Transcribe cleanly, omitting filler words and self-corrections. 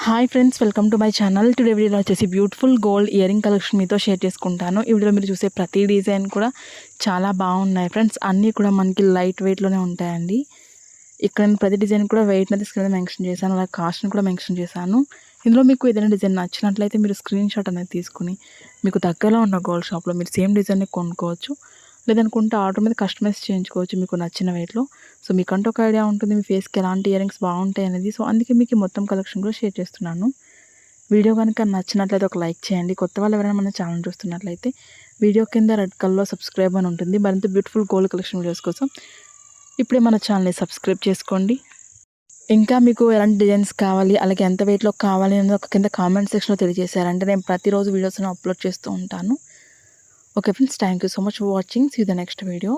Hi friends, welcome to my channel. Today వీడియోలో వచ్చేసి beautiful gold ear ring collection మీతో share చేసుకుంటాను. ఈ వీడియోలో మీరు చూసే ప్రతి డిజైన్ కూడా చాలా బాగున్నాయి ఫ్రెండ్స్. అన్నీ కూడా మనకి లైట్ వెయిట్లోనే ఉంటాయండి. ఇక్కడ నేను ప్రతి డిజైన్ కూడా వెయిట్ అనేది స్క్రీన్ మీద మెన్షన్ చేశాను, అలాగే కాస్ట్ని కూడా మెన్షన్ చేశాను. ఇందులో మీకు ఏదైనా డిజైన్ నచ్చినట్లయితే మీరు స్క్రీన్ షాట్ అనేది తీసుకుని మీకు దగ్గరలో ఉన్న గోల్డ్ షాప్లో మీరు సేమ్ డిజైన్ని కొనుక్కోవచ్చు. లేదనుకుంటే ఆర్డర్ మీద కస్టమైజ్ చేయించుకోవచ్చు మీకు నచ్చిన వెయిట్లో. సో మీకంటూ ఒక ఐడియా ఉంటుంది మీ ఫేస్కి ఎలాంటి ఇయర్ రింగ్స్ బాగుంటాయి అనేది. సో అందుకే మీకు మొత్తం కలెక్షన్ కూడా షేర్ చేస్తున్నాను. వీడియో కనుక నచ్చినట్లయితే ఒక లైక్ చేయండి. కొత్త వాళ్ళు ఎవరైనా మన ఛానల్ చూస్తున్నట్లయితే వీడియో కింద రెడ్ కలర్లో సబ్స్క్రైబ్ అని ఉంటుంది. మరింత బ్యూటిఫుల్ గోల్డ్ కలెక్షన్ వీడియోస్ కోసం ఇప్పుడే మన ఛానల్ని సబ్స్క్రైబ్ చేసుకోండి. ఇంకా మీకు ఎలాంటి డిజైన్స్ కావాలి, అలాగే ఎంత వెయిట్లో కావాలి అనేది ఒక కింద కామెంట్ సెక్షన్లో తెలియజేశారంటే నేను ప్రతిరోజు వీడియోస్ని అప్లోడ్ చేస్తూ ఉంటాను. Okay friends, thank you so much for watching. See you the next video.